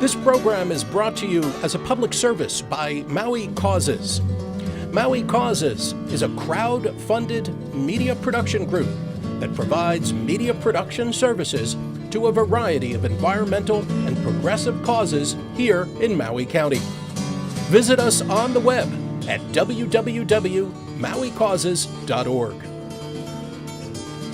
This program is brought to you as a public service by Maui Causes. Maui Causes is a crowd-funded media production group that provides media production services to a variety of environmental and progressive causes here in Maui County. Visit us on the web at www.mauicauses.org.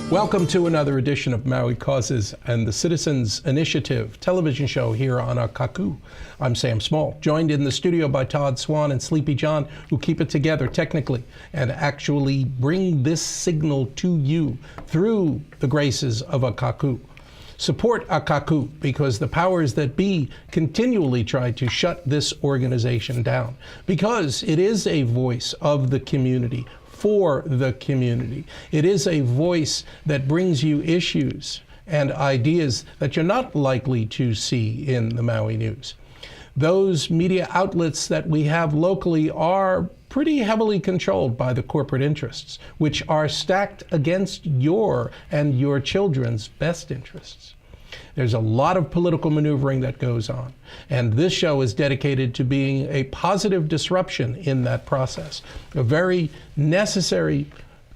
Welcome to another edition of Maui Causes and the Citizens Initiative television show here on Akaku. I'm Sam Small, joined in the studio by Todd Swan and Sleepy John, who keep it together technically and actually bring this signal to you through the graces of Akaku. Support Akaku because the powers that be continually try to shut this organization down, because it is a voice of the community, for the community. It is a voice that brings you issues and ideas that you're not likely to see in the Maui news. Those media outlets that we have locally are pretty heavily controlled by the corporate interests, which are stacked against your and your children's best interests. There's a lot of political maneuvering that goes on, and this show is dedicated to being a positive disruption in that process, a very necessary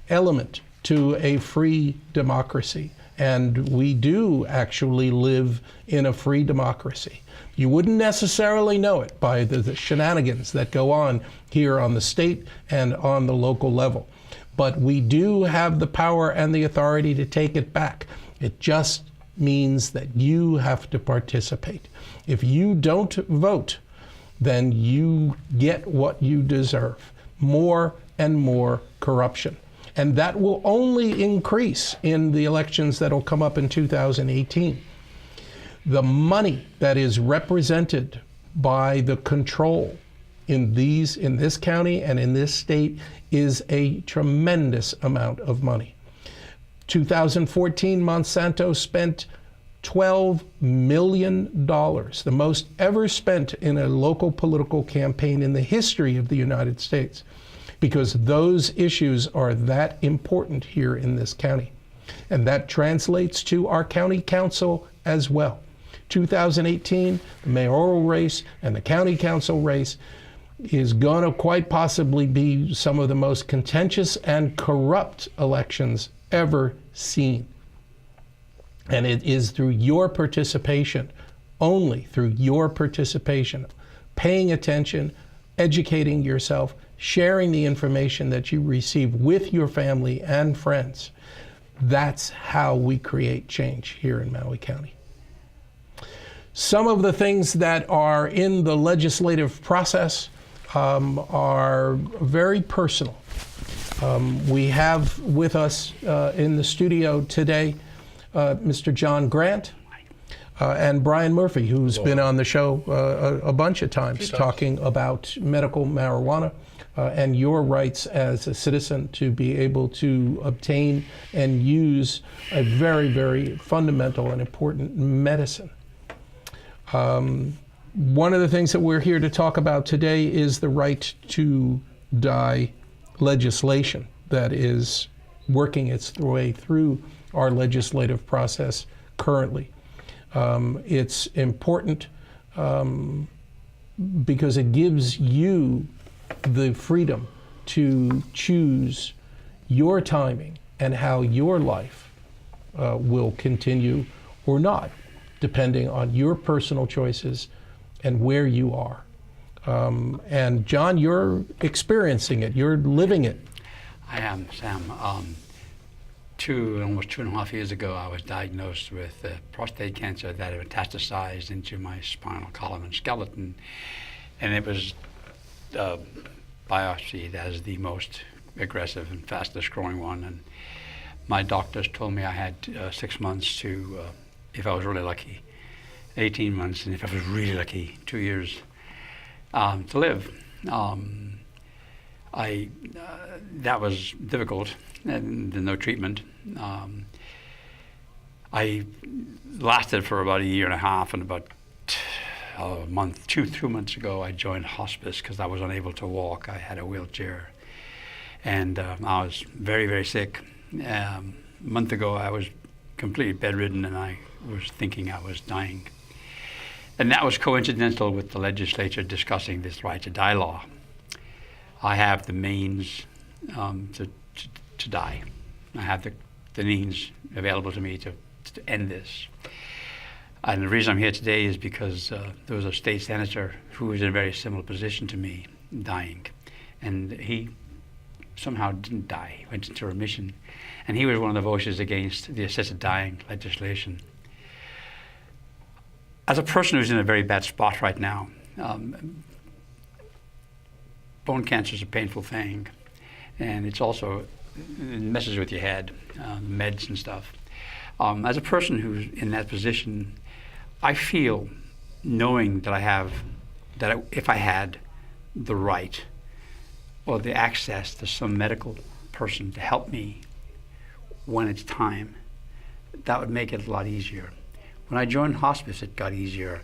element to a free democracy. And we do actually live in a free democracy. You wouldn't necessarily know it by the shenanigans that go on here on the state and on the local level. But we do have the power and the authority to take it back. It just means that you have to participate. If you don't vote, then you get what you deserve, more and more corruption. And that will only increase in the elections that will come up in 2018. The money that is represented by the control in this county and in this state is a tremendous amount of money. 2014, Monsanto spent $12 million, the most ever spent in a local political campaign in the history of the United States, because those issues are that important here in this county. And that translates to our county council as well. 2018, the mayoral race and the county council race is going to quite possibly be some of the most contentious and corrupt elections ever seen. And it is through your participation, only through your participation, paying attention, educating yourself, sharing the information that you receive with your family and friends. That's how we create change here in Maui County. Some of the things that are in the legislative process are very personal. We have with us in the studio today Mr. John Grant and Brian Murphy, who's been on the show a bunch of times talking about medical marijuana and your rights as a citizen to be able to obtain and use a very, very fundamental and important medicine. One of the things that we're here to talk about today is the right to die legislation that is working its way through our legislative process currently. It's important because it gives you the freedom to choose your timing and how your life will continue or not, depending on your personal choices and where you are. And John, you're experiencing it, you're living it. I am, Sam. Almost 2.5 years ago, I was diagnosed with prostate cancer that had metastasized into my spinal column and skeleton. And it was biopsied as the most aggressive and fastest growing one. And my doctors told me I had 6 months to, if I was really lucky, 18 months, and if I was really lucky, 2 years to live. That was difficult, and no treatment. I lasted for about 1.5 years, and about a month, two months ago, I joined Hospice because I was unable to walk. I had a wheelchair, and I was very, very sick. A month ago, I was completely bedridden, and I was thinking I was dying. And that was coincidental with the legislature discussing this right to die law. I have the means to die. I have the means available to me to end this. And the reason I'm here today is because there was a state senator who was in a very similar position to me, dying. And he somehow didn't die, he went into remission. And he was one of the voices against the assisted dying legislation. As a person who's in a very bad spot right now, bone cancer is a painful thing. And it's also, it messes with your head, meds and stuff. As a person who's in that position, I feel, knowing that if I had the right or the access to some medical person to help me when it's time, that would make it a lot easier. When I joined hospice, it got easier.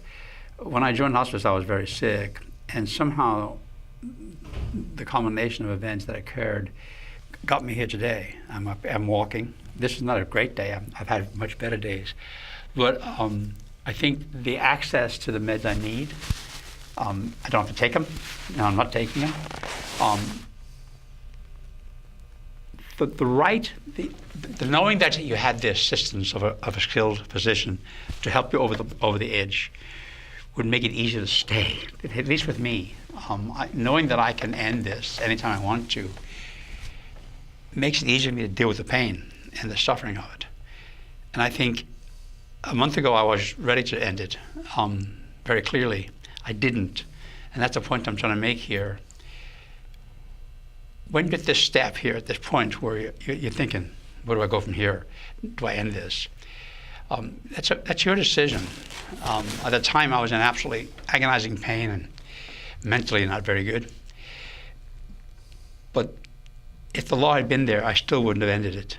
When I joined hospice, I was very sick, and somehow the combination of events that occurred got me here today. I'm walking. This is not a great day. I've had much better days. But I think the access to the meds I need, I don't have to take them. No, I'm not taking them. The knowing that you had the assistance of a skilled physician to help you over the edge would make it easier to stay, at least with me. Knowing that I can end this anytime I want to makes it easier for me to deal with the pain and the suffering of it. And I think a month ago I was ready to end it very clearly. I didn't. And that's the point I'm trying to make here. When you get this step here at this point where you're thinking, where do I go from here? Do I end this? That's your decision. At the time I was in absolutely agonizing pain and mentally not very good. But if the law had been there, I still wouldn't have ended it.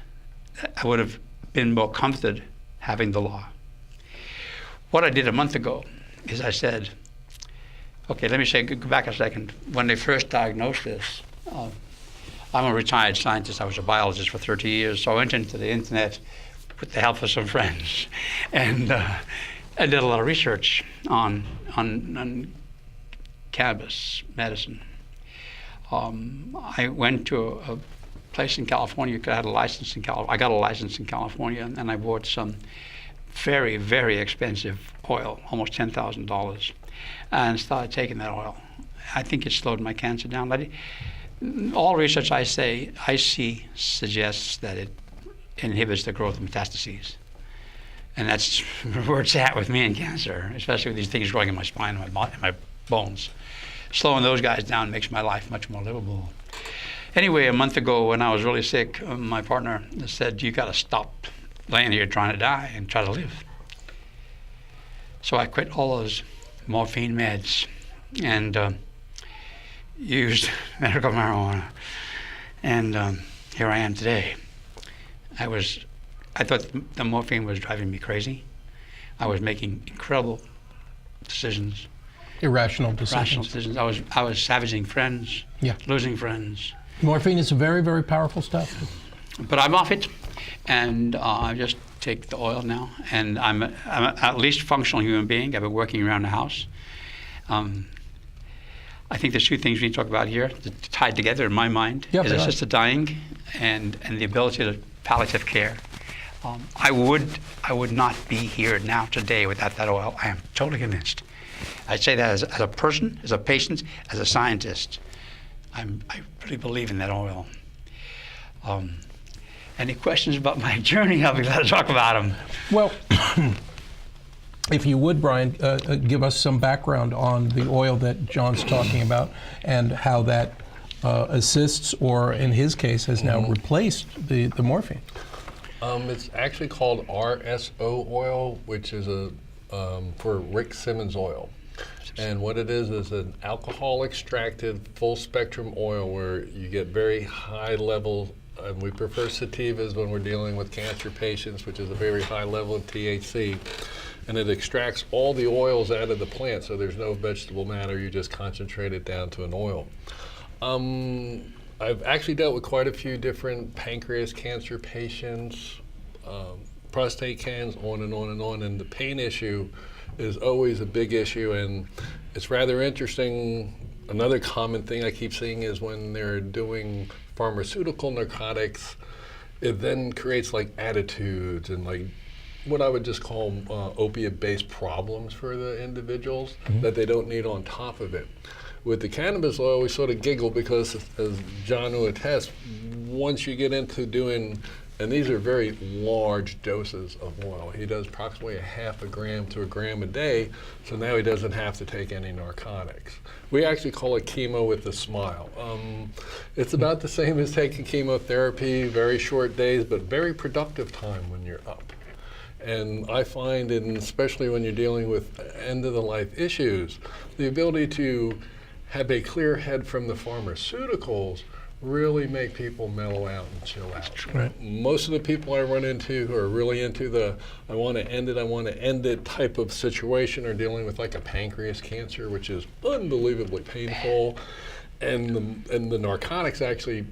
I would have been more comforted having the law. What I did a month ago is I said, okay, let me go back a second. When they first diagnosed this, I'm a retired scientist. I was a biologist for 30 years, so I went into the internet with the help of some friends, and I did a lot of research on cannabis medicine. I went to a place in California because I had a license in California. I got a license in California, and I bought some very, very expensive oil, almost $10,000, and started taking that oil. I think it slowed my cancer down. All research I see suggests that it inhibits the growth of metastases. And that's where it's at with me and cancer, especially with these things growing in my spine and my bones. Slowing those guys down makes my life much more livable. Anyway, a month ago when I was really sick, my partner said, you gotta stop laying here trying to die and try to live. So I quit all those morphine meds and used medical marijuana. And here I am today. I thought the morphine was driving me crazy. I was making incredible decisions. Irrational decisions. Irrational decisions. I was savaging friends, losing friends. Morphine is very, very powerful stuff. But I'm off it, and I just take the oil now, and I'm at least functional human being. I've been working around the house. I think there's two things we need to talk about here, tied together in my mind, is assisted dying and the ability to palliative care. I would not be here now today without that oil. I am totally convinced. I say that as a person, as a patient, as a scientist. I really believe in that oil. Any questions about my journey? I'll be glad to talk about them. Well, if you would, Brian, give us some background on the oil that John's talking about and how that assists, or in his case, has now replaced the morphine. It's actually called RSO oil, which is for Rick Simmons oil. And what it is an alcohol extracted full spectrum oil where you get very high level, and we prefer sativas when we're dealing with cancer patients, which is a very high level of THC. And it extracts all the oils out of the plant, so there's no vegetable matter, you just concentrate it down to an oil. I've actually dealt with quite a few different pancreas cancer patients, prostate cancer, on and on and on, and the pain issue is always a big issue, and it's rather interesting. Another common thing I keep seeing is when they're doing pharmaceutical narcotics, it then creates like attitudes and like what I would just call opiate-based problems for the individuals that they don't need on top of it. With the cannabis oil, we sort of giggle because, as John will attest, once you get into doing, and these are very large doses of oil. He does approximately a half a gram to a gram a day, so now he doesn't have to take any narcotics. We actually call it chemo with a smile. It's about the same as taking chemotherapy, very short days, but very productive time when you're up. And I find, especially when you're dealing with end-of-the-life issues, the ability to have a clear head from the pharmaceuticals really make people mellow out and chill out. Right. Most of the people I run into who are really into the I want to end it type of situation are dealing with like a pancreas cancer, which is unbelievably painful. And the narcotics actually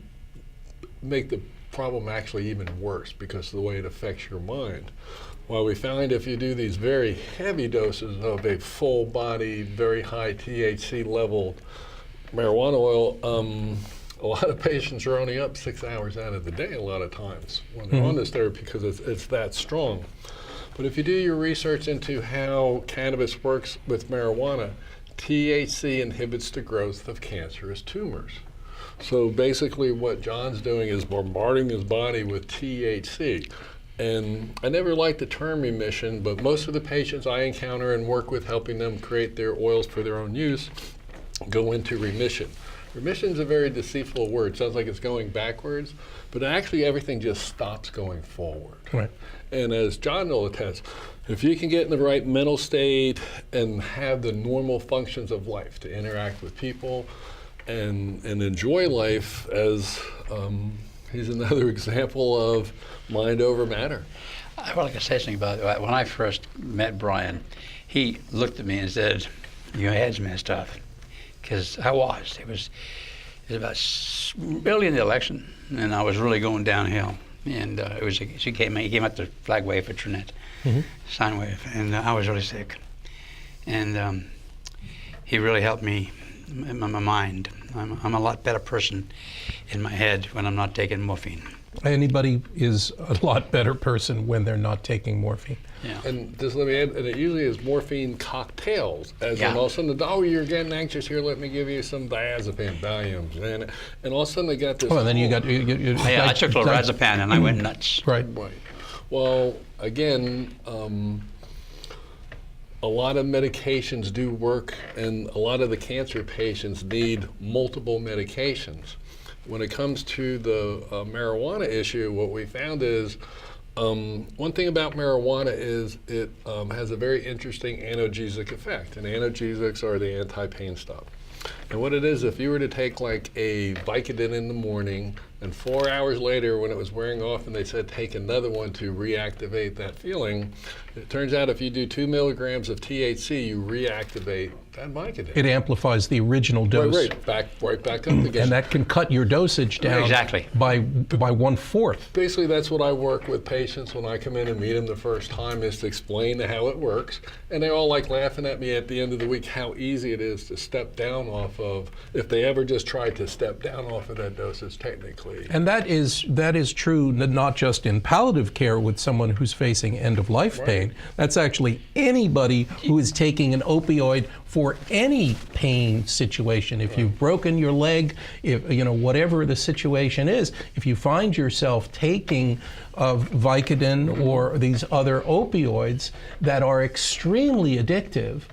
make the problem actually even worse because of the way it affects your mind. Well, we find if you do these very heavy doses of a full body, very high THC level marijuana oil, a lot of patients are only up 6 hours out of the day a lot of times when they're on this therapy because it's that strong. But if you do your research into how cannabis works with marijuana, THC inhibits the growth of cancerous tumors. So basically what John's doing is bombarding his body with THC. And I never liked the term remission, but most of the patients I encounter and work with helping them create their oils for their own use go into remission. Remission is a very deceitful word. Sounds like it's going backwards, but actually everything just stops going forward. Right. And as John will attest, if you can get in the right mental state and have the normal functions of life to interact with people and enjoy life, as he's another example of mind over matter. I would like to say something about it. When I first met Brian, he looked at me and said, "Your head's messed up." Because I was. It was about early in the election, and I was really going downhill. And he came up the flag wave for Trinette, sine wave, and I was really sick. And he really helped me in my mind. I'm a lot better person in my head when I'm not taking morphine. Anybody is a lot better person when they're not taking morphine. Yeah. And just let me add, and it usually is morphine cocktails, as in all of a sudden, oh, you're getting anxious here, let me give you some diazepam, Valiums, and all of a sudden they got this. Oh, and then you got. I took lorazepam and I went nuts. Right. Right. Well, again, a lot of medications do work, and a lot of the cancer patients need multiple medications. When it comes to the marijuana issue, what we found is one thing about marijuana is it has a very interesting analgesic effect, and analgesics are the anti-pain stuff. And what it is, if you were to take like a Vicodin in the morning, and 4 hours later when it was wearing off and they said take another one to reactivate that feeling, it turns out if you do 2 milligrams of THC, you reactivate that Vicodin. It amplifies the original dose. Right back up again. And that can cut your dosage down Exactly. by 1/4. Basically, that's what I work with patients when I come in and meet them the first time, is to explain how it works. And they all like laughing at me at the end of the week how easy it is to step down off of, if they ever just tried to step down off of that dosage technically. And that is true not just in palliative care with someone who's facing end-of-life pain. That's actually anybody who is taking an opioid for any pain situation. If you've broken your leg, if whatever the situation is, if you find yourself taking Vicodin or these other opioids that are extremely addictive,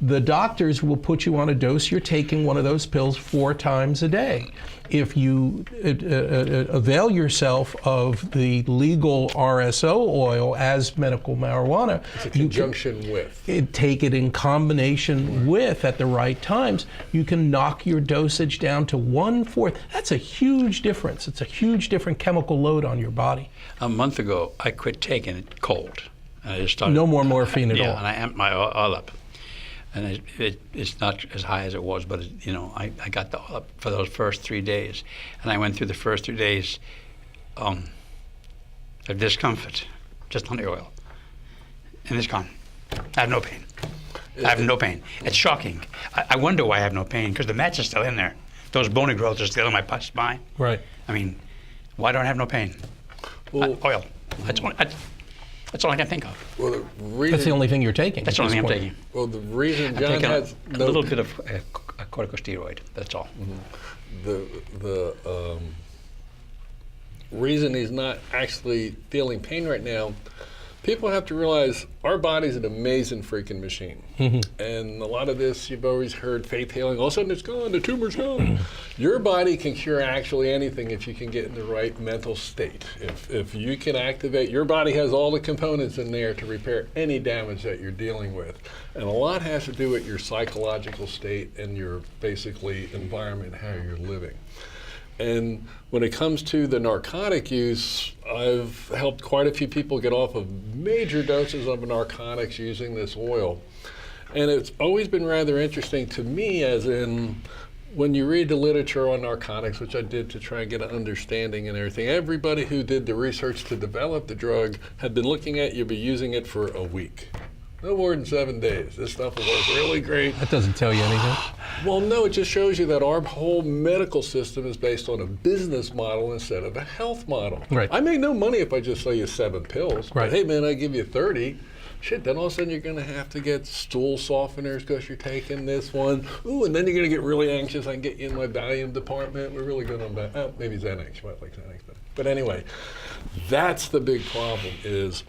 the doctors will put you on a dose. You're taking one of those pills 4 times a day. If you avail yourself of the legal RSO oil as medical marijuana, It's a conjunction with. Take it in combination with at the right times, you can knock your dosage down to 1/4. That's a huge difference. It's a huge different chemical load on your body. A month ago, I quit taking it cold. I just started, No more morphine at all. Yeah, and I amped my oil up. And it's not as high as it was, but I got the oil up for those first 3 days. And I went through the first 3 days of discomfort, just on the oil. And it's gone. I have no pain. I have no pain. It's shocking. I wonder why I have no pain, because the meds are still in there. Those bony growths are still in my spine. Right. I mean, why don't I have no pain? Well, Oil. That's all I can think of. Well, the reason, That's the only thing you're taking. That's the only thing I'm taking. Well, the reason I'm John taking has a little bit of a corticosteroid. That's all. the reason he's not actually feeling pain right now, people have to realize our body's an amazing freaking machine. And a lot of this, you've always heard faith healing, all of a sudden it's gone, the tumor's gone. Your body can cure actually anything if you can get in the right mental state. If you can activate, your body has all the components in there to repair any damage that you're dealing with. And a lot has to do with your psychological state and your basically environment, how you're living. And when it comes to the narcotic use, I've helped quite a few people get off of major doses of narcotics using this oil. And it's always been rather interesting to me, as in when you read the literature on narcotics, which I did to try and get an understanding and everything, everybody who did the research to develop the drug had been looking at you be using it for a week. No more than 7 days. This stuff will work really great. That doesn't tell you anything. Well, no, it just shows you that our whole medical system is based on a business model instead of a health model. Right. I make no money if I just sell you 7 pills. Right. But hey, man, I give you 30. Shit, then all of a sudden you're going to have to get stool softeners because you're taking this one. Ooh, and then you're going to get really anxious. I can get you in my Valium department. We're really good on that. Oh, maybe Xanax. You might like Xanax. But anyway, that's the big problem is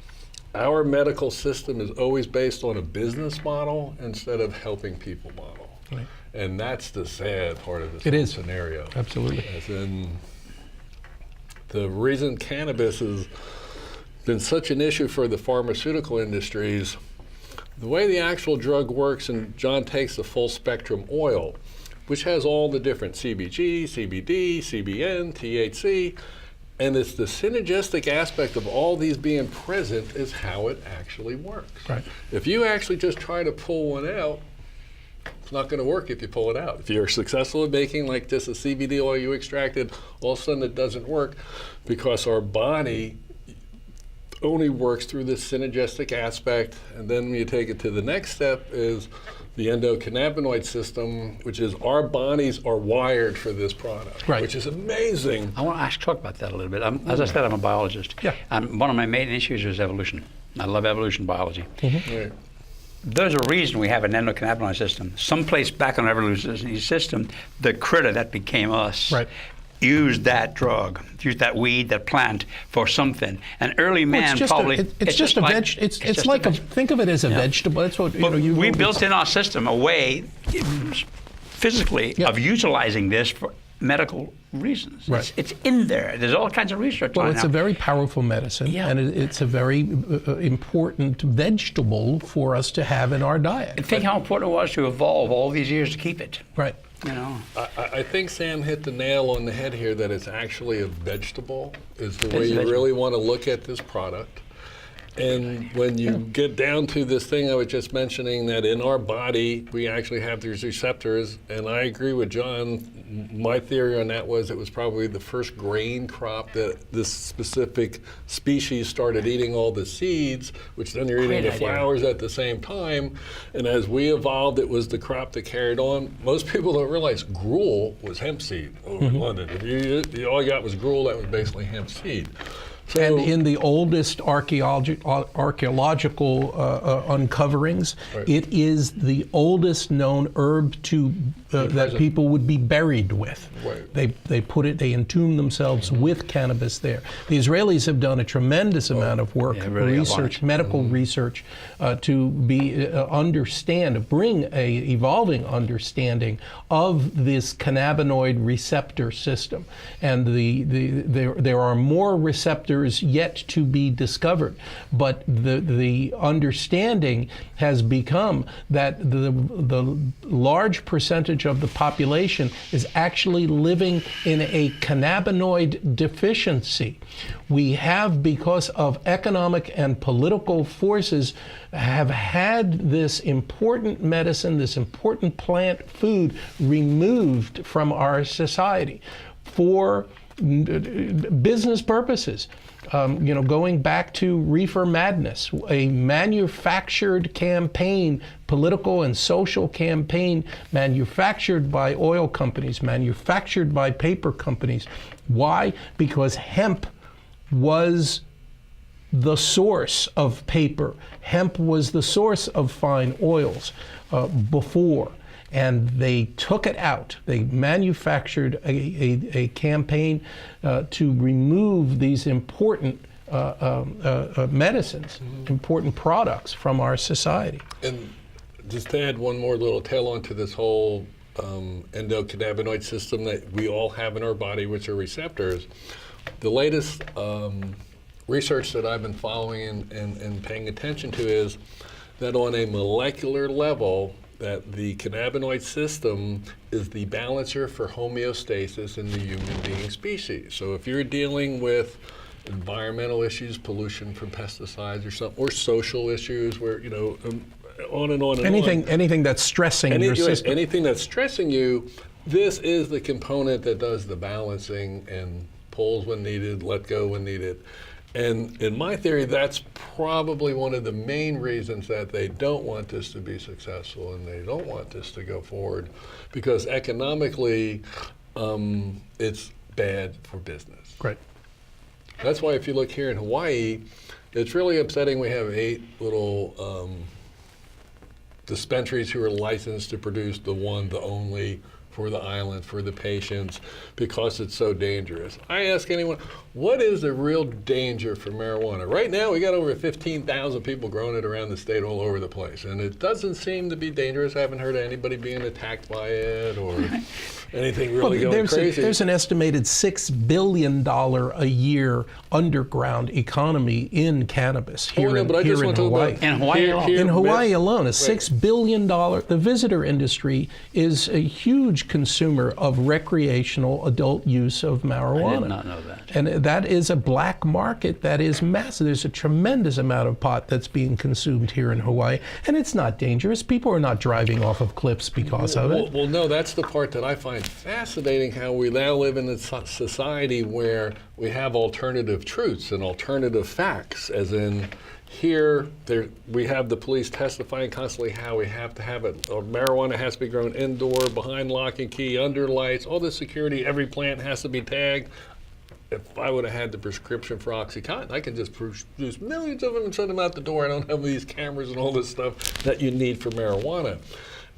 our medical system is always based on a business model instead of helping people model. Right. And that's the sad part of this It whole is. scenario. Absolutely. As in, the reason cannabis has been such an issue for the pharmaceutical industries, the way the actual drug works, and John takes the full spectrum oil, which has all the different CBG, CBD, CBN, THC, and it's the synergistic aspect of all these being present is how it actually works. Right. If you actually just try to pull one out, it's not going to work if you pull it out. If you're successful at making like just a CBD oil you extracted, all of a sudden it doesn't work because our body only works through this synergistic aspect. And then when you take it to the next step is the endocannabinoid system, which is our bodies are wired for this product, Right. which is amazing. I want to talk about that a little bit. As I said, I'm a biologist. Yeah. And one of my main issues is evolution. I love evolution biology. Right. There's a reason we have an endocannabinoid system. Someplace back in our evolutionary system, the critter that became us Right. used that drug, used that weed, that plant for something. And early man It's just probably... it's just a veg. It's like think of it as a vegetable. That's what But you we built in our system a way, physically, Yeah. of utilizing this for medical reasons. Right. It's in there. There's all kinds of research Well, on it it's now. a very powerful medicine, Yeah. and it's a very important vegetable for us to have in our diet. And think how important it was to evolve all these years to keep it. Right. You know. I think Sam hit the nail on the head here that it's actually a vegetable is the It's way a you vegetable. really want to look at this product. And when you get down to this thing I was just mentioning, that in our body we actually have these receptors, and I agree with John. My theory on that was it was probably the first grain crop that this specific species started eating all the seeds, which then you're eating Great the idea. flowers at the same time. And as we evolved, it was the crop that carried on. Most people don't realize gruel was hemp seed over in London. If you all you got was gruel, that was basically hemp seed. So, And in the oldest archaeological uncoverings, Right. it is the oldest known herb that present. people would be buried with. Right. They entomb themselves with cannabis there. The Israelis have done a tremendous amount of work, Yeah, really have on research, it. medical research, to bring a evolving understanding of this cannabinoid receptor system, and there are more receptors yet to be discovered, but the understanding has become that the large percentage of the population is actually living in a cannabinoid deficiency. We have, because of economic and political forces, have had this important medicine, this important plant food removed from our society for business purposes. Going back to reefer madness, a manufactured campaign, political and social campaign, manufactured by oil companies, manufactured by paper companies. Why? Because hemp was the source of paper. Hemp was the source of fine oils before. And they took it out. They manufactured a campaign to remove these important medicines, important products from our society. And just to add one more little tail on to this whole endocannabinoid system that we all have in our body, which are receptors, the latest research that I've been following and paying attention to is that on a molecular level, that the cannabinoid system is the balancer for homeostasis in the human being species. So if you're dealing with environmental issues, pollution from pesticides or something, or social issues where, on and on and on. Anything that's stressing your system. Anything that's stressing you, this is the component that does the balancing and pulls when needed, let go when needed. And in my theory, that's probably one of the main reasons that they don't want this to be successful and they don't want this to go forward, because economically, it's bad for business. Right. That's why if you look here in Hawaii, it's really upsetting. We have 8 little dispensaries who are licensed to produce the one, the only, for the island, for the patients, because it's so dangerous. I ask anyone, what is the real danger for marijuana? Right now, we got over 15,000 people growing it around the state all over the place, and it doesn't seem to be dangerous. I haven't heard of anybody being attacked by it or anything really going crazy. There's an estimated $6 billion a year underground economy in cannabis here in Hawaii. In Hawaii alone? In Hawaii alone, a $6 billion, the visitor industry is a huge consumer of recreational adult use of marijuana. I did not know that. And that is a black market that is massive. There's a tremendous amount of pot that's being consumed here in Hawaii, and it's not dangerous. People are not driving off of cliffs because of it. Well, no, that's the part that I find fascinating, how we now live in a society where we have alternative truths and alternative facts, as in here, we have the police testifying constantly how we have to have it. Marijuana has to be grown indoor, behind lock and key, under lights, all the security, every plant has to be tagged. If I would have had the prescription for OxyContin, I could just produce millions of them and send them out the door. I don't have these cameras and all this stuff that you need for marijuana.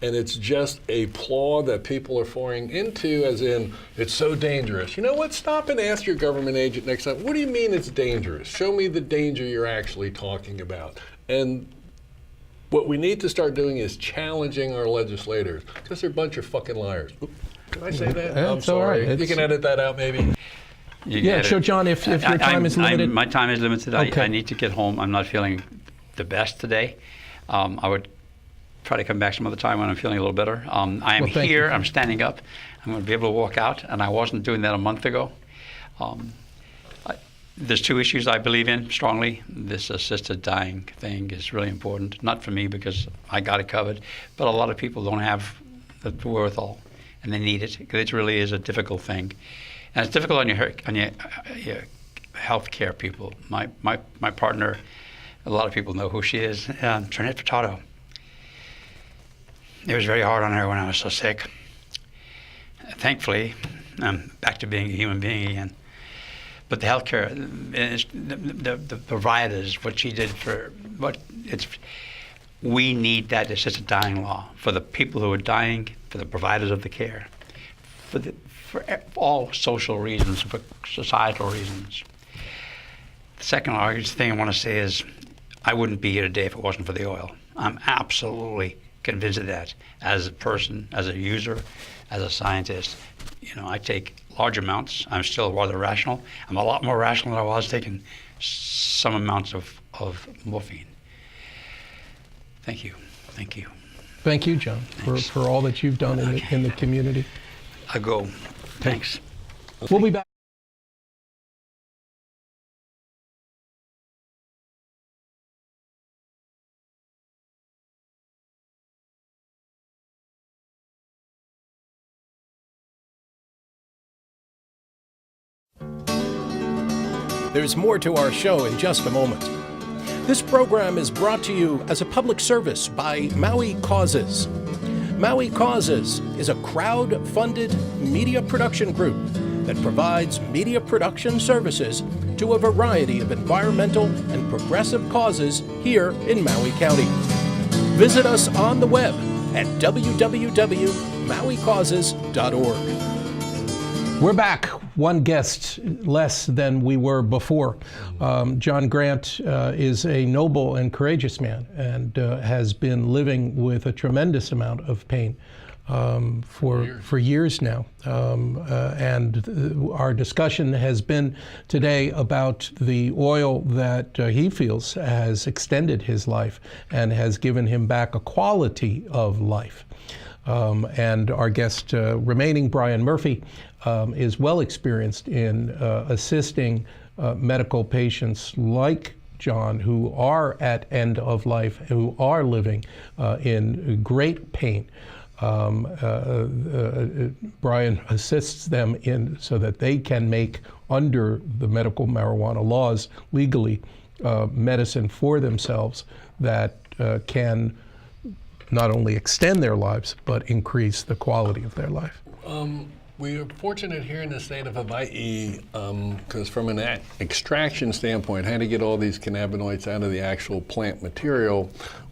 And it's just a flaw that people are falling into, as in, it's so dangerous. You know what? Stop and ask your government agent next time, what do you mean it's dangerous? Show me the danger you're actually talking about. And what we need to start doing is challenging our legislators, because they're a bunch of fucking liars. Oop, can I say that? I'm sorry. You can edit that out, maybe. Yeah, so John, if your time is limited. My time is limited. Okay. I need to get home. I'm not feeling the best today. I would try to come back some other time when I'm feeling a little better. I am here. I'm standing up. I'm going to be able to walk out, and I wasn't doing that a month ago. There's 2 issues I believe in strongly. This assisted dying thing is really important, not for me because I got it covered, but a lot of people don't have the wherewithal, and they need it, because it really is a difficult thing. And it's difficult on your health care people. My partner, a lot of people know who she is, Trinette Furtado. It was very hard on her when I was so sick. Thankfully, I'm back to being a human being again. But the healthcare, the providers, what she did we need that assisted dying law for the people who are dying, for the providers of the care, for all social reasons, for societal reasons. The second largest thing I want to say is I wouldn't be here today if it wasn't for the oil. I'm absolutely convinced of that, as a person, as a user, as a scientist. I take large amounts. I'm still rather rational. I'm a lot more rational than I was taking some amounts of morphine. Thank you. Thank you. Thank you, John, for all that you've done in the community. I go. Thanks. We'll be back. There's more to our show in just a moment. This program is brought to you as a public service by Maui Causes. Maui Causes is a crowd-funded media production group that provides media production services to a variety of environmental and progressive causes here in Maui County. Visit us on the web at www.mauicauses.org. We're back. One guest less than we were before. John Grant is a noble and courageous man and has been living with a tremendous amount of pain for years now. And our discussion has been today about the oil that he feels has extended his life and has given him back a quality of life. And our guest remaining, Brian Murphy, is well experienced in assisting medical patients like John who are at end of life, who are living in great pain. Brian assists them in so that they can make, under the medical marijuana laws, legally medicine for themselves that can not only extend their lives, but increase the quality of their life. We are fortunate here in the state of Hawaii because from an extraction standpoint, how to get all these cannabinoids out of the actual plant material,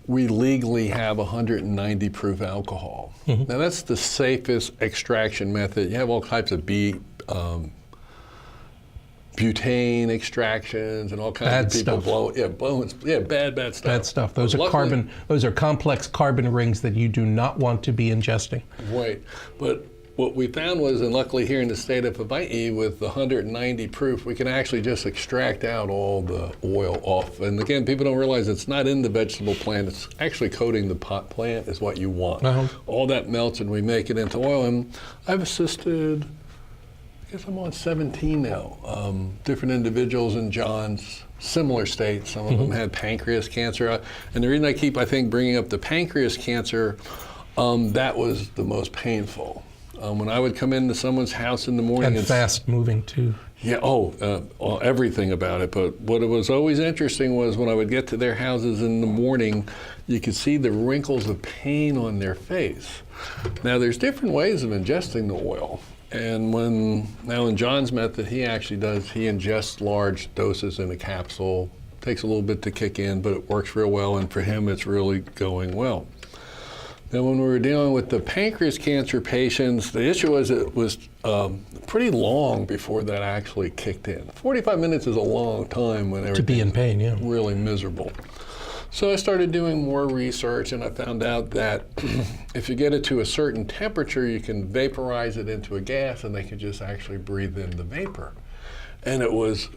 we legally have 190 proof alcohol. Mm-hmm. Now that's the safest extraction method. You have all types of butane extractions and all kinds of people bad stuff. Bad stuff. Those are complex carbon rings that you do not want to be ingesting. Right. But what we found was, and luckily here in the state of Hawaii with the 190 proof, we can actually just extract out all the oil off. And again, people don't realize it's not in the vegetable plant, it's actually coating the pot plant is what you want. Uh-huh. All that melts and we make it into oil. And I've assisted, I guess I'm on 17 now, different individuals in John's similar states. Some of them had pancreas cancer. And the reason I keep, I think, bringing up the pancreas cancer, that was the most painful. When I would come into someone's house in the morning. And fast moving too. Yeah, everything about it. But what was always interesting was when I would get to their houses in the morning, you could see the wrinkles of pain on their face. Now there's different ways of ingesting the oil. And now in John's method, he ingests large doses in a capsule. Takes a little bit to kick in, but it works real well. And for him, it's really going well. Now, when we were dealing with the pancreas cancer patients, the issue was it was pretty long before that actually kicked in. 45 minutes is a long time when everything's to be in pain, yeah. Really miserable. So I started doing more research, and I found out that if you get it to a certain temperature, you can vaporize it into a gas, and they could just actually breathe in the vapor. And it was,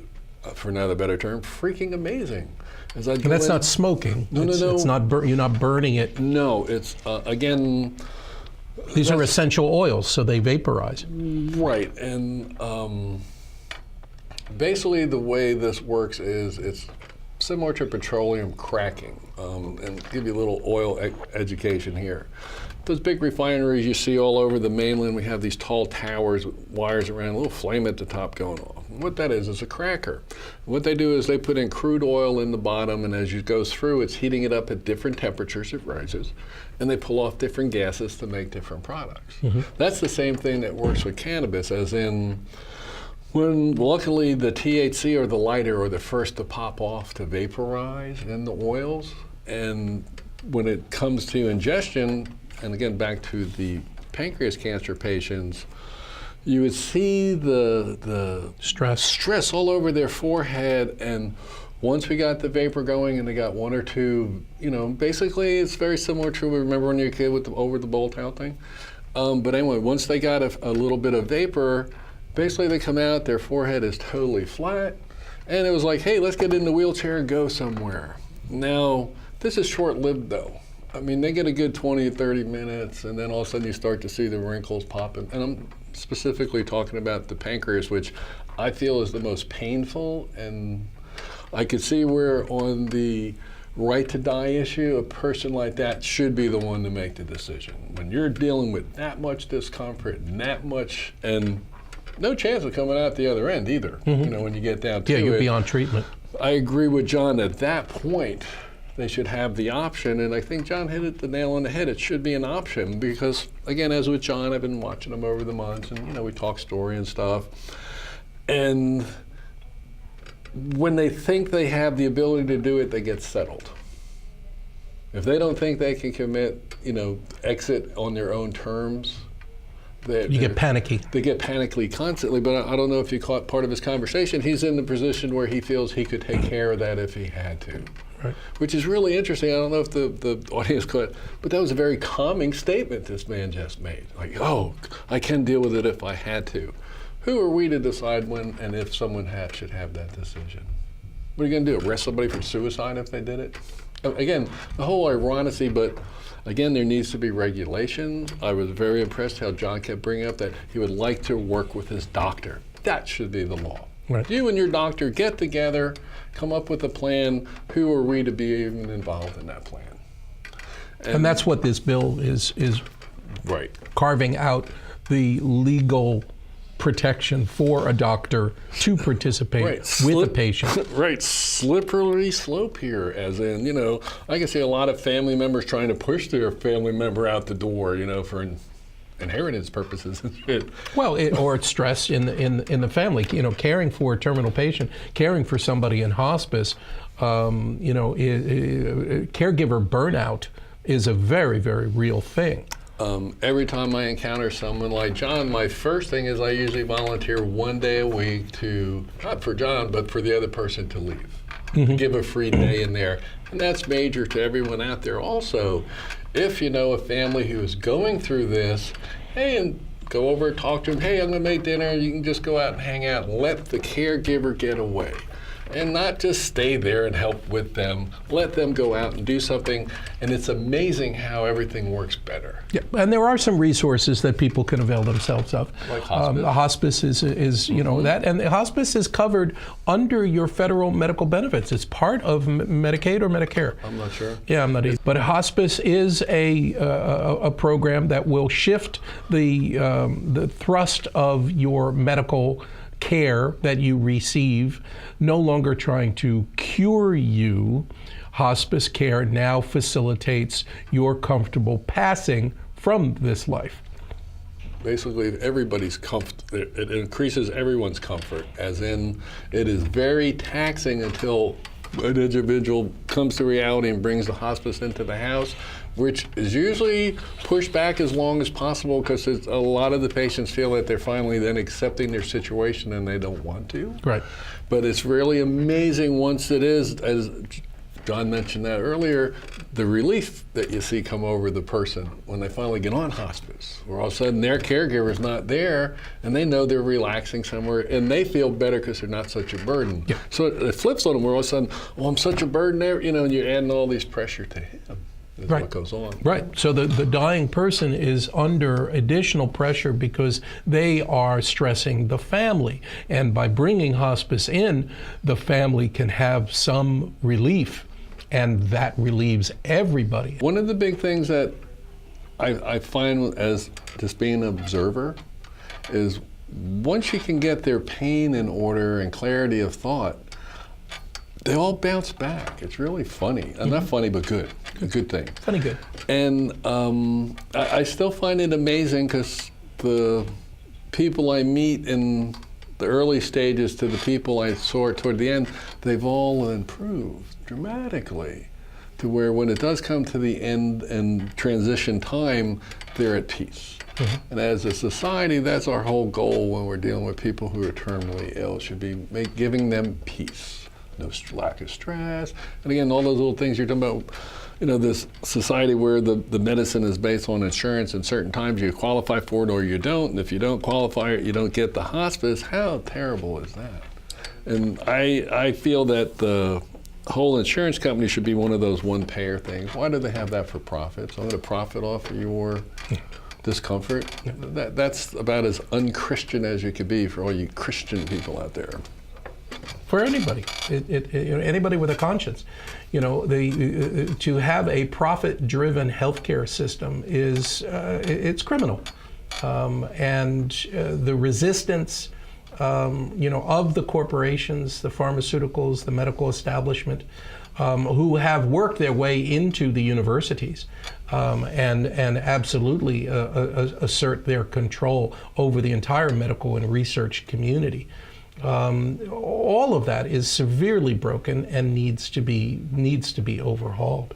for another better term, freaking amazing. And that's not smoking. No. It's not you're not burning it. No, it's again. These are essential oils, so they vaporize. Right, and basically the way this works is it's similar to petroleum cracking. And give you a little oil education here. Those big refineries you see all over the mainland, we have these tall towers with wires around, a little flame at the top going off. What that is a cracker. What they do is they put in crude oil in the bottom, and as it goes through, it's heating it up at different temperatures, it rises, and they pull off different gases to make different products. Mm-hmm. That's the same thing that works with cannabis, as in when luckily the THC or the lighter are the first to pop off to vaporize in the oils, and when it comes to ingestion, and again back to the pancreas cancer patients, you would see the stress all over their forehead, and once we got the vapor going and they got one or two, basically it's very similar to, remember when you were a kid with the over the bowl towel thing? But anyway, once they got a little bit of vapor, basically they come out, their forehead is totally flat, and it was like, hey, let's get in the wheelchair and go somewhere. Now, this is short-lived though. I mean, they get a good 20 or 30 minutes, and then all of a sudden you start to see the wrinkles popping. And I'm specifically talking about the pancreas, which I feel is the most painful. And I could see where on the right to die issue, a person like that should be the one to make the decision. When you're dealing with that much discomfort and that much, and no chance of coming out the other end either, when you get down to it. Yeah, you'd be on treatment. I agree with John. At that point, they should have the option, and I think John hit the nail on the head. It should be an option because, again, as with John, I've been watching him over the months, and we talk story and stuff. And when they think they have the ability to do it, they get settled. If they don't think they can commit, exit on their own terms, you get panicky. They get panicky constantly, but I don't know if you caught part of his conversation. He's in the position where he feels he could take care of that if he had to. Right. Which is really interesting. I don't know if the audience caught, but that was a very calming statement this man just made. Like, oh, I can deal with it if I had to. Who are we to decide when and if someone should have that decision? What are you going to do, arrest somebody for suicide if they did it? Again, the whole ironicity, but again, there needs to be regulation. I was very impressed how John kept bringing up that he would like to work with his doctor. That should be the law. Right. You and your doctor get together, come up with a plan. Who are we to be even involved in that plan? And that's what this bill is right. Carving out the legal protection for a doctor to participate with a patient. Right, slippery slope here, as in, I can see a lot of family members trying to push their family member out the door, for inheritance purposes and shit. Well, or it's stress in the family. Caring for a terminal patient, caring for somebody in hospice. Caregiver burnout is a very, very real thing. Every time I encounter someone like John, my first thing is I usually volunteer 1 day a week to, not for John, but for the other person to leave. Give a free day in there. And that's major to everyone out there. Also, if you know a family who is going through this, hey, and go over and talk to them. Hey, I'm going to make dinner. You can just go out and hang out and let the caregiver get away. And not just stay there and help with them. Let them go out and do something. And it's amazing how everything works better. Yeah, and there are some resources that people can avail themselves of. Like hospice. The hospice is that, and the hospice is covered under your federal medical benefits. It's part of Medicaid or Medicare. I'm not sure. Yeah, I'm not either. But hospice is a program that will shift the thrust of your medical care that you receive, no longer trying to cure you. Hospice care now facilitates your comfortable passing from this life. Basically, everybody's comfort. It increases everyone's comfort, as in it is very taxing until an individual comes to reality and brings the hospice into the house, which is usually pushed back as long as possible because a lot of the patients feel that they're finally then accepting their situation and they don't want to. Right. But it's really amazing once it is, as John mentioned that earlier, the relief that you see come over the person when they finally get on hospice, where all of a sudden their caregiver's not there and they know they're relaxing somewhere and they feel better because they're not such a burden. Yeah. So it flips on them where all of a sudden, oh, I'm such a burden there, and you're adding all these pressure to him. Is right. What goes on. Right. So the dying person is under additional pressure because they are stressing the family. And by bringing hospice in, the family can have some relief, and that relieves everybody. One of the big things that I find as just being an observer is once you can get their pain in order and clarity of thought, they all bounce back. It's really funny. Not funny, but good. A good thing. Funny good. And I still find it amazing because the people I meet in the early stages to the people I saw toward the end, they've all improved dramatically to where when it does come to the end and transition time, they're at peace. Mm-hmm. And as a society, that's our whole goal when we're dealing with people who are terminally ill, should be giving them peace. No lack of stress, and again, all those little things you're talking about. This society where the medicine is based on insurance, and certain times you qualify for it or you don't, and if you don't qualify it, you don't get the hospice. How terrible is that? And I feel that the whole insurance company should be one of those one-payer things. Why do they have that for profit? So I'm going to profit off of your discomfort. That's about as un-Christian as you could be for all you Christian people out there. For anybody, anybody with a conscience, to have a profit-driven healthcare system is it's criminal. and the resistance of the corporations, the pharmaceuticals, the medical establishment, who have worked their way into the universities and absolutely assert their control over the entire medical and research community. All of that is severely broken and needs to be overhauled.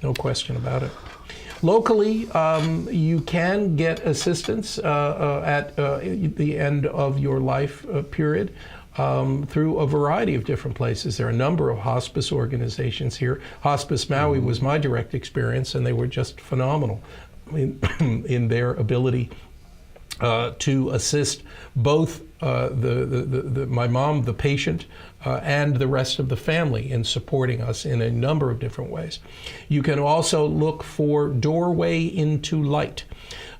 No question about it. Locally, you can get assistance at the end of your life period through a variety of different places. There are a number of hospice organizations here. Hospice Maui was my direct experience, and they were just phenomenal in their ability to assist both my mom, the patient, and the rest of the family in supporting us in a number of different ways. You can also look for Doorway into Light,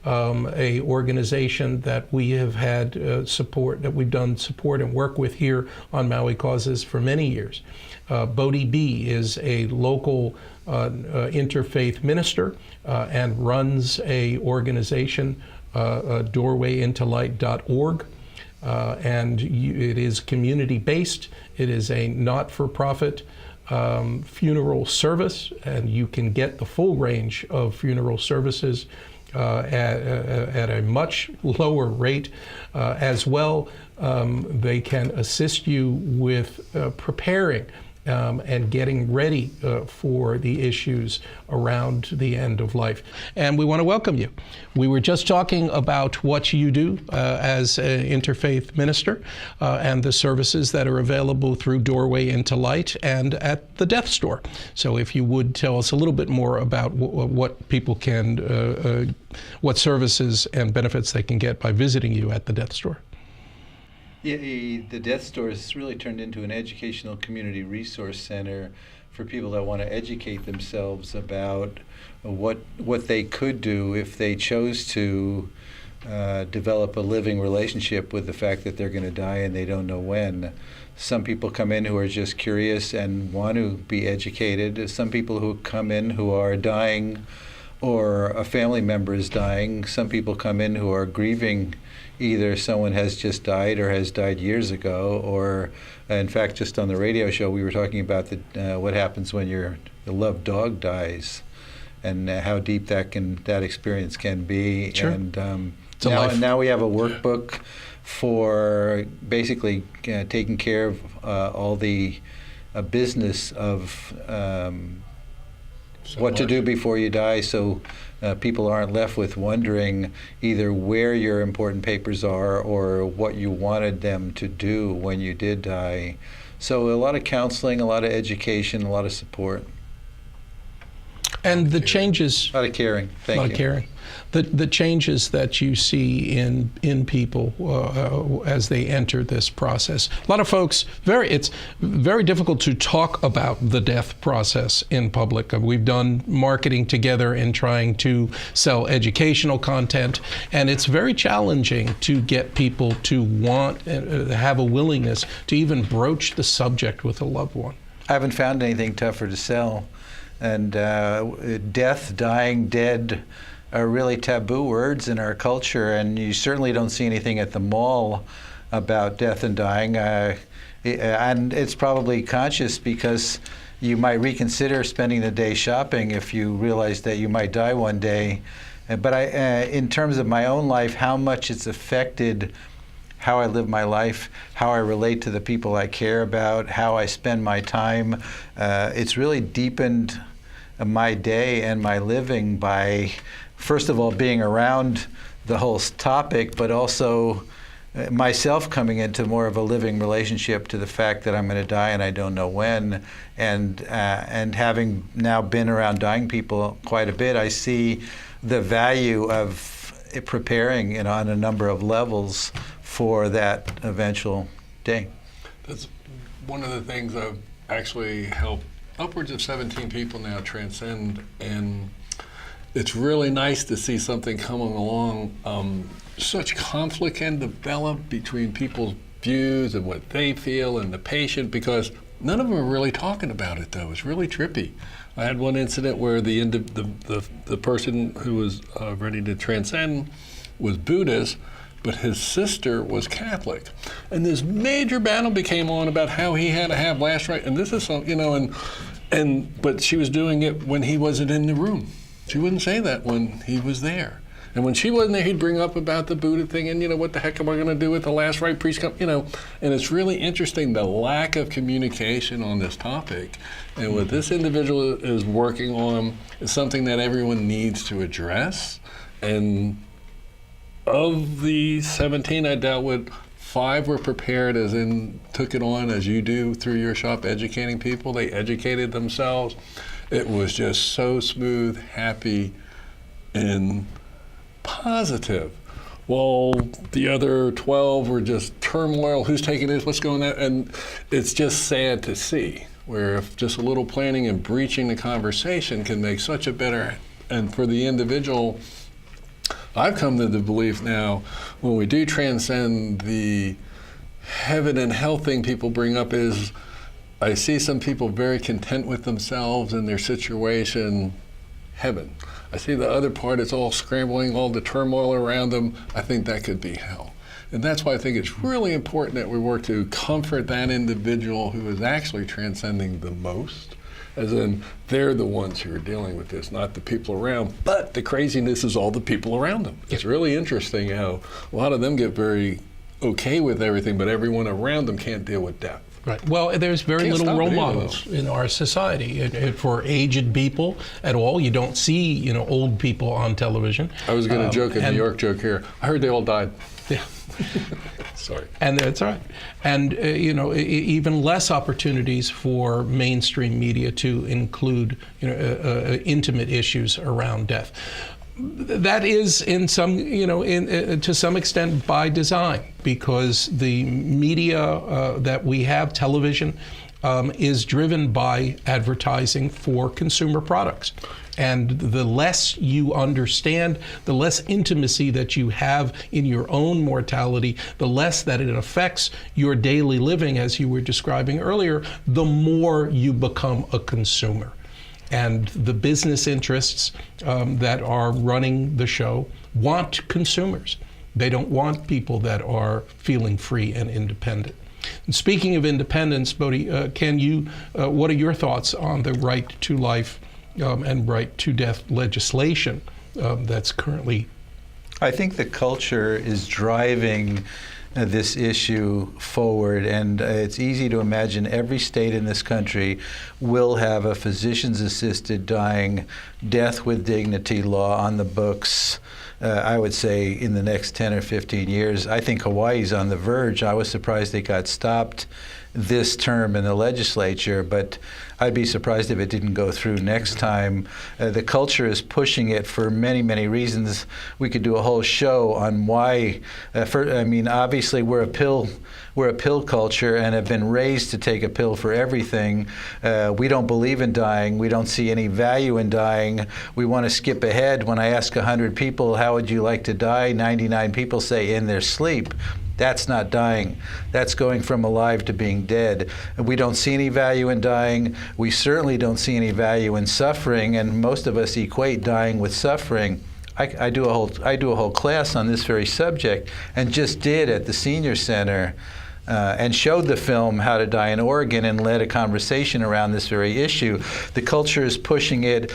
a organization that we have had support, that we've done support and work with here on Maui Causes for many years. Bodhi B is a local interfaith minister and runs a organization, doorwayintolight.org. And it is community-based. It is a not-for-profit funeral service, and you can get the full range of funeral services at a much lower rate. As well, they can assist you with preparing and getting ready for the issues around the end of life. And we want to welcome you. We were just talking about what you do as an interfaith minister and the services that are available through Doorway into Light and at the Death Store. So if you would tell us a little bit more about what people can, what services and benefits they can get by visiting you at the Death Store. Yeah, the Death Store has really turned into an educational community resource center for people that want to educate themselves about what they could do if they chose to develop a living relationship with the fact that they're going to die and they don't know when. Some people come in who are just curious and want to be educated. Some people who come in who are dying or a family member is dying. Some people come in who are grieving. Either someone has just died or has died years ago, or in fact, just on the radio show, we were talking about what happens when your loved dog dies, and how deep that experience can be. Sure. And now we have a workbook for basically taking care of all the business of what to do before you die, so people aren't left with wondering either where your important papers are or what you wanted them to do when you did die. So a lot of counseling, a lot of education, a lot of support. And the changes... A lot of caring. Thank you. A lot of caring. The changes that you see in people as they enter this process. A lot of folks, it's very difficult to talk about the death process in public. We've done marketing together in trying to sell educational content, and it's very challenging to get people to want, have a willingness to even broach the subject with a loved one. I haven't found anything tougher to sell. And death, dying, dead are really taboo words in our culture, and you certainly don't see anything at the mall about death and dying. And it's probably conscious because you might reconsider spending the day shopping if you realize that you might die one day. But in terms of my own life, how much it's affected how I live my life, how I relate to the people I care about, how I spend my time. It's really deepened my day and my living by, first of all, being around the whole topic, but also myself coming into more of a living relationship to the fact that I'm going to die and I don't know when. And having now been around dying people quite a bit, I see the value of preparing on a number of levels for that eventual day. That's one of the things I've actually helped upwards of 17 people now transcend, and it's really nice to see something coming along. Such conflict can develop between people's views and what they feel and the patient, because none of them are really talking about it, though. It's really trippy. I had one incident where the person who was ready to transcend was Buddhist, but his sister was Catholic. And this major battle became on about how he had to have last right. And this is some, but she was doing it when he wasn't in the room. She wouldn't say that when he was there. And when she wasn't there, he'd bring up about the Buddha thing and, what the heck am I going to do with the last right priest come, And it's really interesting, the lack of communication on this topic. And what this individual is working on is something that everyone needs to address. And of the 17 I dealt with, 5 were prepared, as in took it on as you do through your shop, educating people. They educated themselves. It was just so smooth, happy, and positive. Well, the other 12 were just turmoil. Who's taking this? What's going on? And it's just sad to see where if just a little planning and breaching the conversation can make such a better, and for the individual, I've come to the belief now, when we do transcend the heaven and hell thing people bring up, is I see some people very content with themselves and their situation, heaven. I see the other part, it's all scrambling, all the turmoil around them. I think that could be hell. And that's why I think it's really important that we work to comfort that individual who is actually transcending the most, as in they're the ones who are dealing with this, not the people around. But the craziness is all the people around them. It's really interesting how a lot of them get very okay with everything, but everyone around them can't deal with death. Right. Well, there's very little role models in our society for aged people at all. You don't see, old people on television. I was going to joke a New York joke here. I heard they all died. Yeah. Sorry. And that's right. And, even less opportunities for mainstream media to include, intimate issues around death. That is in some, to some extent by design, because the media that we have, television, is driven by advertising for consumer products. And the less you understand, the less intimacy that you have in your own mortality, the less that it affects your daily living, as you were describing earlier, the more you become a consumer. And the business interests that are running the show want consumers. They don't want people that are feeling free and independent. And speaking of independence, Bodhi, what are your thoughts on the right to life and right to death legislation that's currently? I think the culture is driving this issue forward, and it's easy to imagine every state in this country will have a physician's assisted dying, death with dignity law on the books. I would say in the next 10 or 15 years. I think Hawaii's on the verge. I was surprised it got stopped this term in the legislature, but I'd be surprised if it didn't go through next time. The culture is pushing it for many, many reasons. We could do a whole show on why. Obviously we're a pill culture and have been raised to take a pill for everything. We don't believe in dying. We don't see any value in dying. We want to skip ahead. When I ask 100 people, how would you like to die? 99 people say in their sleep. That's not dying. That's going from alive to being dead. We don't see any value in dying. We certainly don't see any value in suffering, and most of us equate dying with suffering. I do a whole class on this very subject, and just did at the Senior Center, and showed the film How to Die in Oregon and led a conversation around this very issue. The culture is pushing it.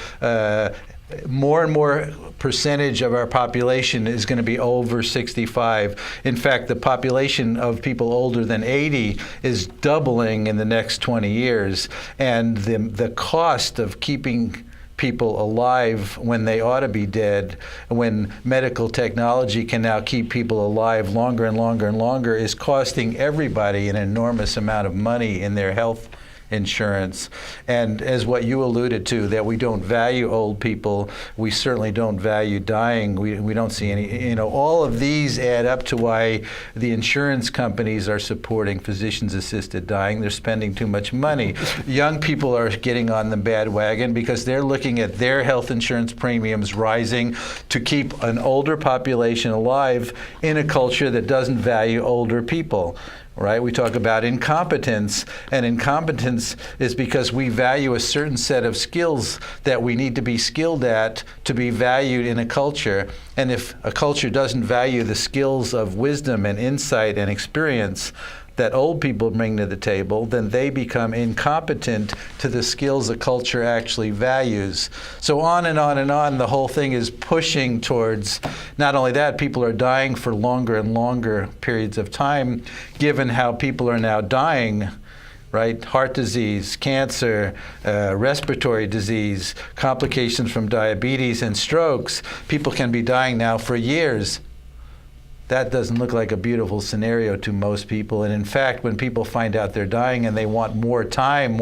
More and more percentage of our population is going to be over 65. In fact, the population of people older than 80 is doubling in the next 20 years. And the cost of keeping people alive when they ought to be dead, when medical technology can now keep people alive longer and longer and longer, is costing everybody an enormous amount of money in their health insurance. And as what you alluded to, that we don't value old people, we certainly don't value dying. We don't see any, all of these add up to why the insurance companies are supporting physicians assisted dying. They're spending too much money. Young people are getting on the bandwagon because they're looking at their health insurance premiums rising to keep an older population alive in a culture that doesn't value older people. right? We talk about incompetence, and incompetence is because we value a certain set of skills that we need to be skilled at to be valued in a culture. And if a culture doesn't value the skills of wisdom and insight and experience that old people bring to the table, then they become incompetent to the skills the culture actually values. So on and on and on, the whole thing is pushing towards, not only that, people are dying for longer and longer periods of time, given how people are now dying, right? Heart disease, cancer, respiratory disease, complications from diabetes and strokes. People can be dying now for years. That doesn't look like a beautiful scenario to most people. And in fact, when people find out they're dying and they want more time,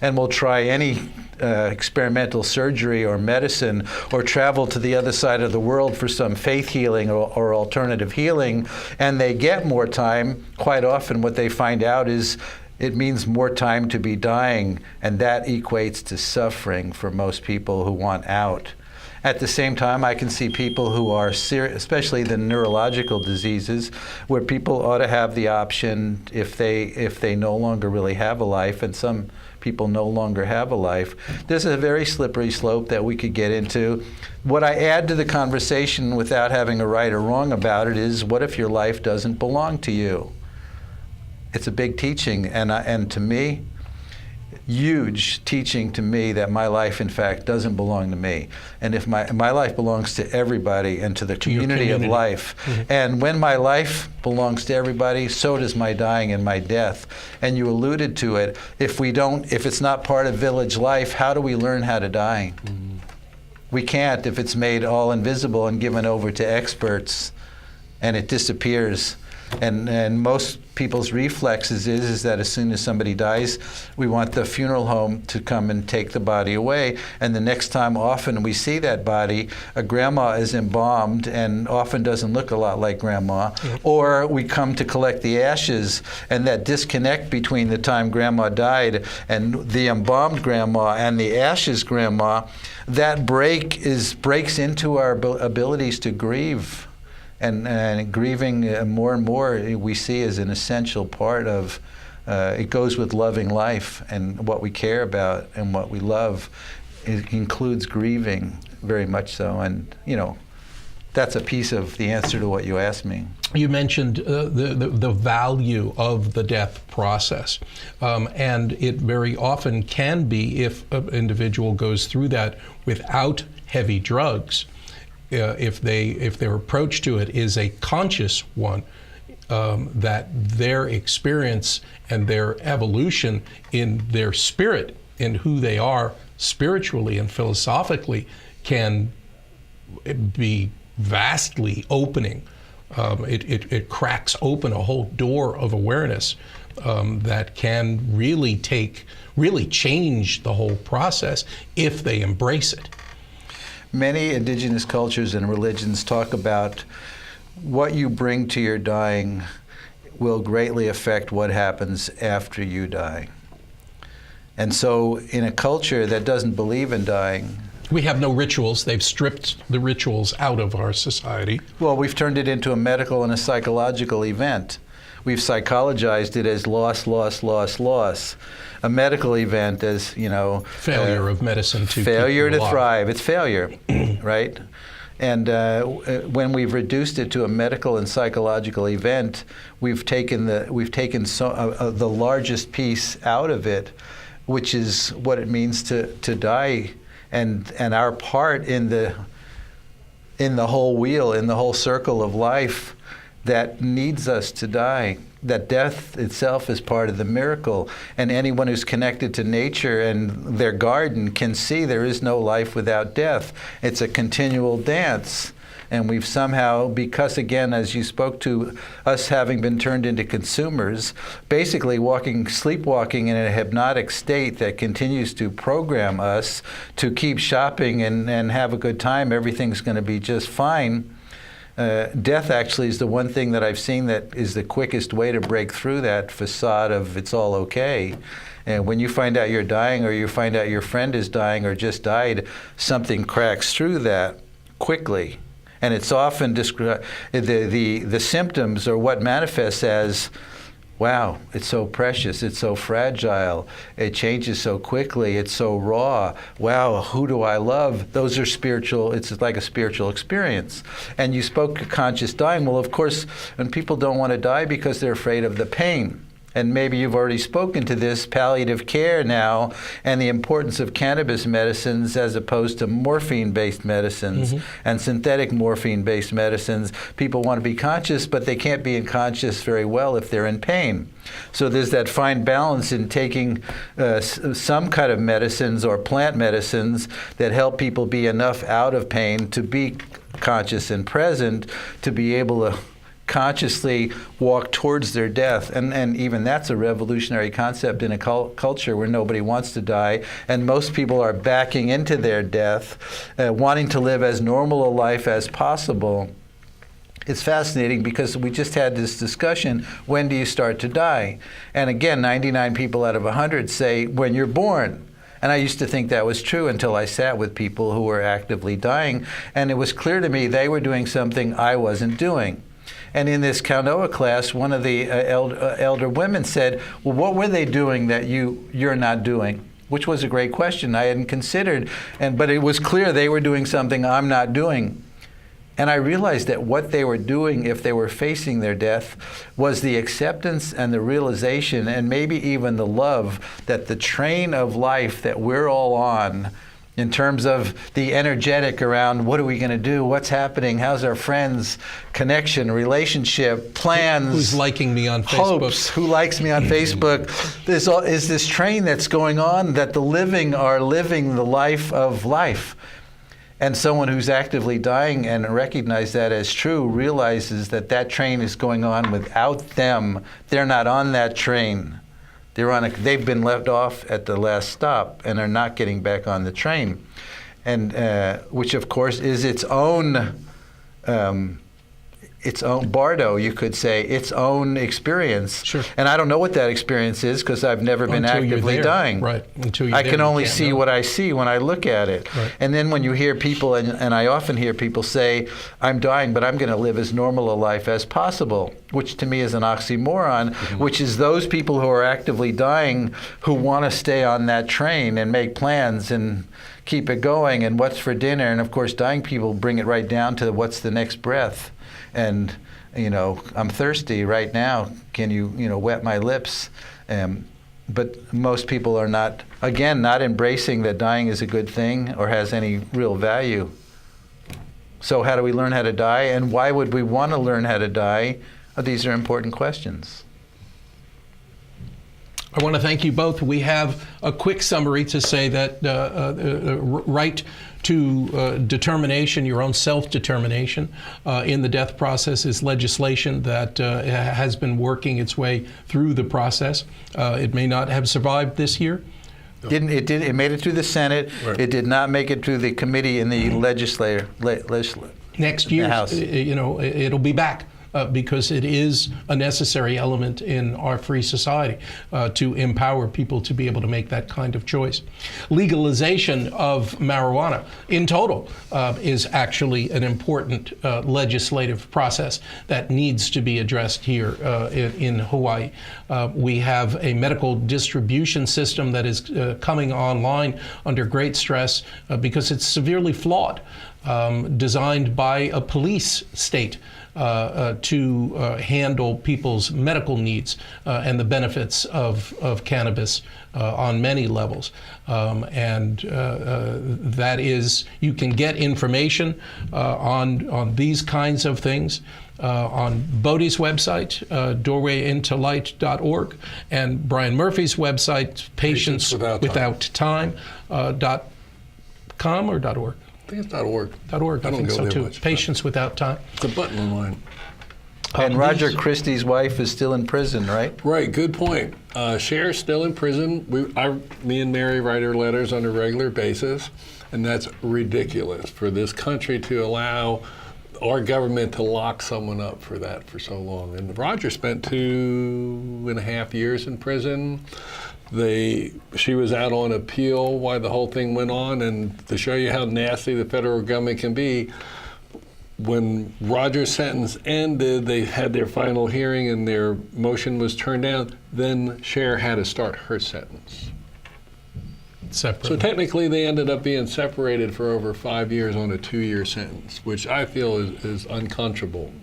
and will try any experimental surgery or medicine or travel to the other side of the world for some faith healing or alternative healing, and they get more time, quite often what they find out is it means more time to be dying, and that equates to suffering for most people who want out. At the same time, I can see people who are serious, especially the neurological diseases, where people ought to have the option if they no longer really have a life, and some people no longer have a life. There's a very slippery slope that we could get into. What I add to the conversation without having a right or wrong about it is, what if your life doesn't belong to you? It's a big teaching, and to me, huge teaching to me that my life, in fact, doesn't belong to me. And if my life belongs to everybody and to the community of life. Mm-hmm. And when my life belongs to everybody, so does my dying and my death. And you alluded to it. If it's not part of village life, how do we learn how to die? Mm-hmm. We can't if it's made all invisible and given over to experts and it disappears. And most people's reflexes is that as soon as somebody dies, we want the funeral home to come and take the body away. And the next time often we see that body, a grandma is embalmed and often doesn't look a lot like grandma. Yep. Or we come to collect the ashes, and that disconnect between the time grandma died and the embalmed grandma and the ashes grandma, that breaks into our abilities to grieve. And grieving more and more we see as an essential part of, it goes with loving life and what we care about and what we love. It includes grieving very much so. And, that's a piece of the answer to what you asked me. You mentioned the value of the death process. And it very often can be, if an individual goes through that without heavy drugs, if their approach to it is a conscious one, that their experience and their evolution in their spirit, in who they are spiritually and philosophically, can be vastly opening. It cracks open a whole door of awareness that can really change the whole process if they embrace it. Many indigenous cultures and religions talk about what you bring to your dying will greatly affect what happens after you die. And so in a culture that doesn't believe in dying, we have no rituals. They've stripped the rituals out of our society. Well, we've turned it into a medical and a psychological event. We've psychologized it as loss, loss, loss, loss. A medical event as, failure of medicine to failure to alive. thrive. It's failure, right? And when we've reduced it to a medical and psychological event, we've taken the largest piece out of it, which is what it means to die, and our part in the whole wheel, in the whole circle of life that needs us to die. That death itself is part of the miracle. And anyone who's connected to nature and their garden can see there is no life without death. It's a continual dance. And we've somehow, because again, as you spoke to, us having been turned into consumers, basically sleepwalking in a hypnotic state that continues to program us to keep shopping and have a good time, everything's going to be just fine. Death actually is the one thing that I've seen that is the quickest way to break through that facade of it's all okay. And when you find out you're dying, or you find out your friend is dying or just died, something cracks through that quickly. And it's often the symptoms, or what manifests as wow, it's so precious, it's so fragile, it changes so quickly, it's so raw. Wow, who do I love? Those are spiritual, it's like a spiritual experience. And you spoke of conscious dying. Well, of course, when people don't want to die because they're afraid of the pain. And maybe you've already spoken to this, palliative care now, and the importance of cannabis medicines as opposed to morphine-based medicines and synthetic morphine-based medicines. People want to be conscious, but they can't be conscious very well if they're in pain. So there's that fine balance in taking some kind of medicines or plant medicines that help people be enough out of pain to be conscious and present, to be able to consciously walk towards their death. And even that's a revolutionary concept in a culture where nobody wants to die, and most people are backing into their death, wanting to live as normal a life as possible. It's fascinating because we just had this discussion, when do you start to die? And again, 99 people out of 100 say when you're born. And I used to think that was true until I sat with people who were actively dying, and it was clear to me they were doing something I wasn't doing. And in this Kaunoa class, one of the elder women said, well, what were they doing that you're not doing? Which was a great question I hadn't considered, but it was clear they were doing something I'm not doing. And I realized that what they were doing, if they were facing their death, was the acceptance and the realization, and maybe even the love, that the train of life that we're all on, in terms of the energetic around what are we going to do, what's happening, how's our friends, connection, relationship, plans. Who's liking me on Facebook. Hopes, who likes me on Facebook. Is this train that's going on, that the living are living the life of life. And someone who's actively dying and recognizes that as true realizes that that train is going on without them. They're not on that train. They've been left off at the last stop and are not getting back on the train, and which of course is its own bardo, you could say, its own experience. Sure. And I don't know what that experience is because I've never been actively dying. Right. Until you're I can there, only you can't see know. what I see when I look at it. Right. And then when you hear people, and I often hear people say, I'm dying, but I'm going to live as normal a life as possible, which to me is an oxymoron, which is those people who are actively dying who want to stay on that train and make plans and keep it going and what's for dinner. And of course, dying people bring it right down to what's the next breath. And, I'm thirsty right now. Can you, wet my lips? But most people are not embracing that dying is a good thing or has any real value. So how do we learn how to die? And why would we want to learn how to die? These are important questions. I want to thank you both. We have a quick summary to say that right to determination, your own self-determination in the death process is legislation that has been working its way through the process. It may not have survived this year. It made it through the Senate. Right. It did not make it through the committee in the legislature. Next year, House. It'll be back. Because it is a necessary element in our free society to empower people to be able to make that kind of choice. Legalization of marijuana in total is actually an important legislative process that needs to be addressed here in Hawaii. We have a medical distribution system that is coming online under great stress because it's severely flawed, designed by a police state to handle people's medical needs and the benefits of cannabis on many levels. That is, you can get information on these kinds of things on Bodhi's website, doorwayintolight.org, and Brian Murphy's website, patientswithouttime.com or .org? I think it's .org. .org, I think so too. Patients Without Time. It's a button online. And Roger Christie's wife is still in prison, right? Right, good point. Cher's still in prison. Me and Mary write her letters on a regular basis, and that's ridiculous for this country to allow our government to lock someone up for that for so long. And Roger spent 2.5 years in prison. She was out on appeal while the whole thing went on, and to show you how nasty the federal government can be, when Roger's sentence ended, they had their final hearing and their motion was turned down, then Cher had to start her sentence. Separate. So technically they ended up being separated for over 5 years on a 2-year sentence, which I feel is unconscionable.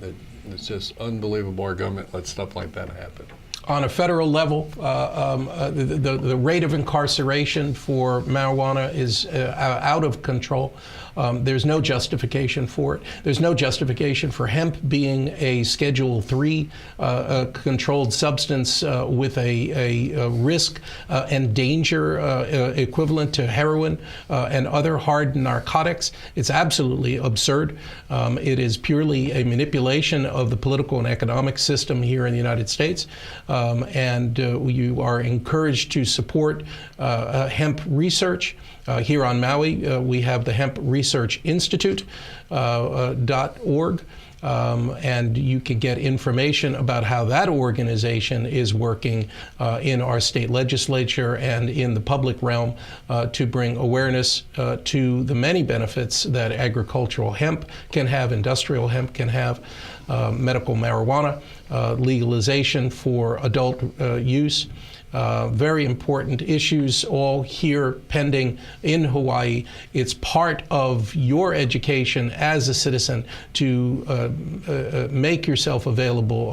It's just unbelievable our government lets stuff like that happen. On a federal level, the rate of incarceration for marijuana is out of control. There's no justification for it. There's no justification for hemp being a Schedule III controlled substance with a risk and danger equivalent to heroin and other hard narcotics. It's absolutely absurd. It is purely a manipulation of the political and economic system here in the United States. And you are encouraged to support hemp research. Here on Maui, we have the Hemp Research Institute .org. And you can get information about how that organization is working in our state legislature and in the public realm to bring awareness to the many benefits that agricultural hemp can have, industrial hemp can have, medical marijuana, legalization for adult use. Very important issues all here pending in Hawaii. It's part of your education as a citizen to make yourself available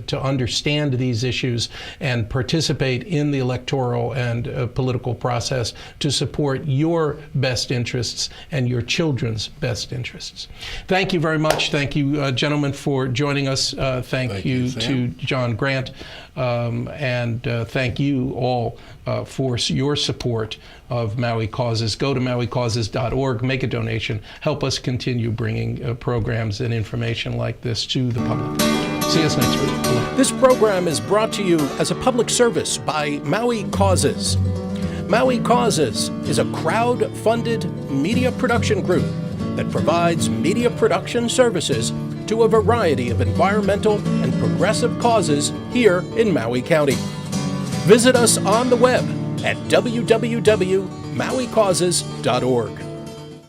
to understand these issues and participate in the electoral and political process to support your best interests and your children's best interests. Thank you very much. Thank you, gentlemen, for joining us. Thank you to John Grant. And thank you all for your support of Maui Causes. Go to mauicauses.org, make a donation, help us continue bringing programs and information like this to the public. See us next week. This program is brought to you as a public service by Maui Causes. Maui Causes is a crowd-funded media production group that provides media production services to a variety of environmental and progressive causes here in Maui County. Visit us on the web at www.mauicauses.org.